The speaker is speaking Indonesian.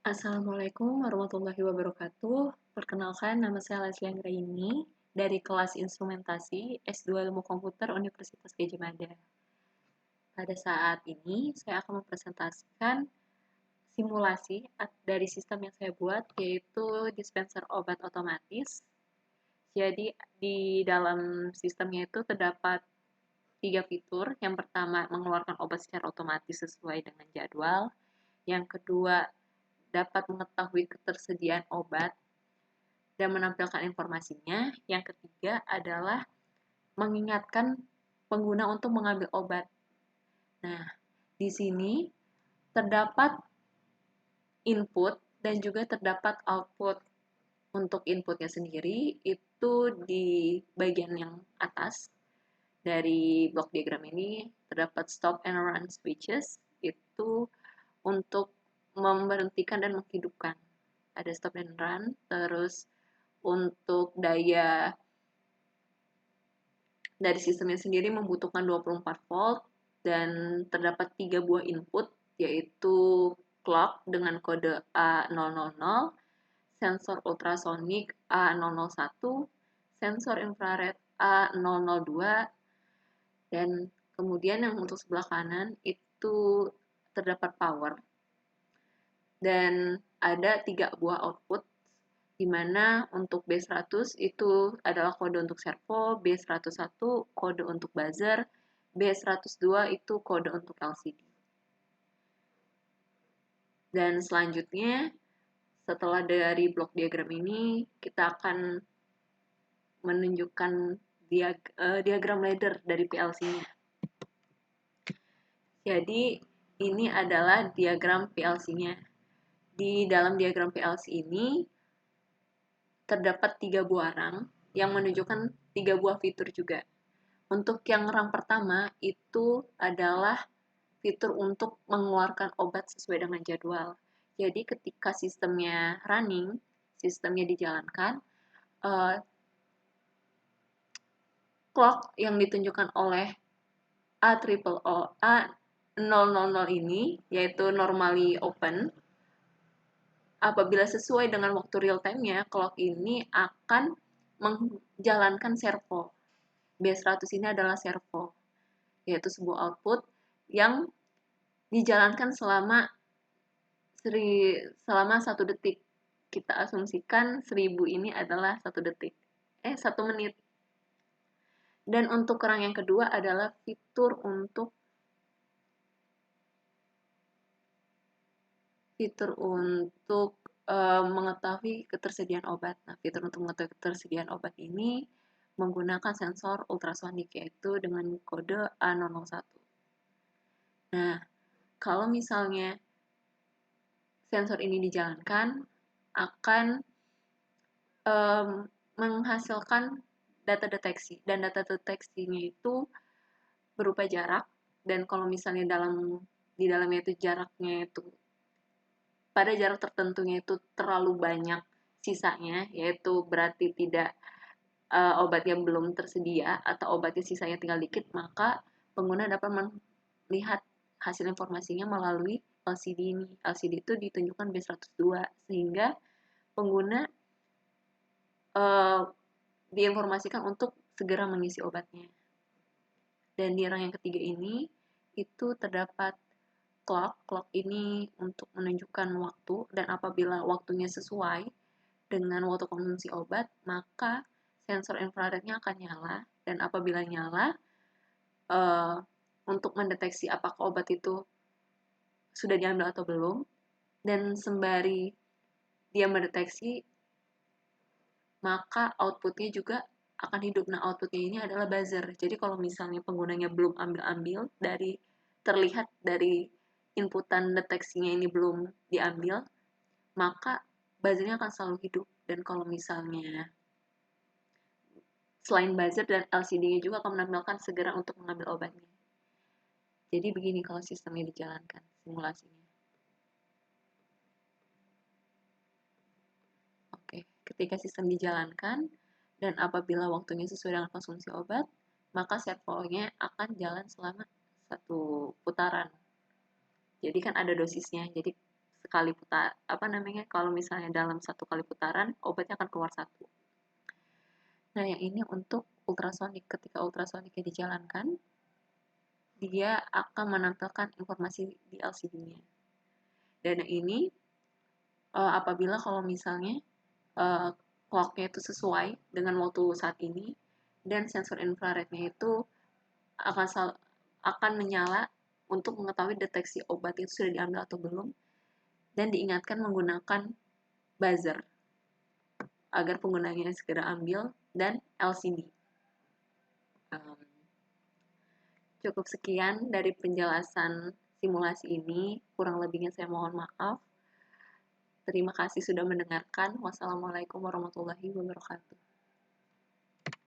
Assalamualaikum warahmatullahi wabarakatuh. Perkenalkan, nama saya Leslie Anggraini dari kelas Instrumentasi S2 Ilmu Komputer Universitas Gadjah Mada. Pada saat ini, saya akan mempresentasikan simulasi dari sistem yang saya buat, yaitu dispenser obat otomatis. Jadi, di dalam sistemnya itu terdapat 3 fitur. Yang pertama, mengeluarkan obat secara otomatis sesuai dengan jadwal. Yang kedua, dapat mengetahui ketersediaan obat dan menampilkan informasinya. Yang ketiga adalah mengingatkan pengguna untuk mengambil obat. Nah, di sini terdapat input dan juga terdapat output. Untuk inputnya sendiri itu di bagian yang atas dari blok diagram ini terdapat stop and run switches, itu untuk memberhentikan dan menghidupkan. Ada stop and run, terus untuk daya dari sistemnya sendiri membutuhkan 24 volt dan terdapat 3 buah input, yaitu clock dengan kode A000, sensor ultrasonik A001, sensor infrared A002, dan kemudian yang untuk sebelah kanan itu terdapat power. Dan ada 3 buah output, di mana untuk B100 itu adalah kode untuk servo, B101 kode untuk buzzer, B102 itu kode untuk LCD. Dan selanjutnya, setelah dari blok diagram ini, kita akan menunjukkan diagram ladder dari PLC-nya. Jadi, ini adalah diagram PLC-nya. Di dalam diagram PLC ini, terdapat 3 buah rang yang menunjukkan 3 buah fitur juga. Untuk yang rang pertama itu adalah fitur untuk mengeluarkan obat sesuai dengan jadwal. Jadi ketika sistemnya running, sistemnya dijalankan, clock yang ditunjukkan oleh A000 ini, yaitu normally open, apabila sesuai dengan waktu real time-nya, clock ini akan menjalankan servo. B100 ini adalah servo, yaitu sebuah output yang dijalankan selama 1 detik. Kita asumsikan 1000 ini adalah 1 detik. 1 menit. Dan untuk rang yang kedua adalah fitur untuk mengetahui ketersediaan obat. Nah, fitur untuk mengetahui ketersediaan obat ini menggunakan sensor ultrasonik, yaitu dengan kode A001. Nah, kalau misalnya sensor ini dijalankan, akan menghasilkan data deteksi. Dan data deteksinya itu berupa jarak. Dan kalau misalnya di dalamnya itu jaraknya itu pada jarak tertentunya itu terlalu banyak sisanya, yaitu berarti tidak obat yang belum tersedia atau obatnya sisanya tinggal dikit, maka pengguna dapat melihat hasil informasinya melalui LCD ini. LCD itu ditunjukkan B102, sehingga pengguna diinformasikan untuk segera mengisi obatnya. Dan di rang yang ketiga ini, itu terdapat clock ini untuk menunjukkan waktu, dan apabila waktunya sesuai dengan waktu konsumsi obat, maka sensor infrarednya akan nyala, dan apabila nyala, untuk mendeteksi apakah obat itu sudah diambil atau belum, dan sembari dia mendeteksi, maka outputnya juga akan hidup. Nah, outputnya ini adalah buzzer. Jadi kalau misalnya penggunanya belum ambil-ambil, terlihat dari inputan deteksinya ini belum diambil, maka buzzernya akan selalu hidup. Dan kalau misalnya selain buzzer, dan LCD-nya juga akan menampilkan segera untuk mengambil obatnya. Jadi begini kalau sistemnya dijalankan, simulasinya. Oke, ketika sistem dijalankan, dan apabila waktunya sesuai dengan konsumsi obat, maka servonya akan jalan selama 1 putaran. Jadi kan ada dosisnya, jadi sekali putar kalau misalnya dalam satu kali putaran obatnya akan keluar satu. Nah, yang ini untuk ultrasonik. Ketika ultrasoniknya dijalankan, dia akan menampilkan informasi di LCD-nya. Dan yang ini apabila kalau misalnya clock-nya itu sesuai dengan waktu saat ini dan sensor infrarednya itu akan menyala untuk mengetahui deteksi obat itu sudah diambil atau belum, dan diingatkan menggunakan buzzer agar penggunanya segera ambil, dan LCD. Cukup sekian dari penjelasan simulasi ini, kurang lebihnya saya mohon maaf. Terima kasih sudah mendengarkan. Wassalamualaikum warahmatullahi wabarakatuh.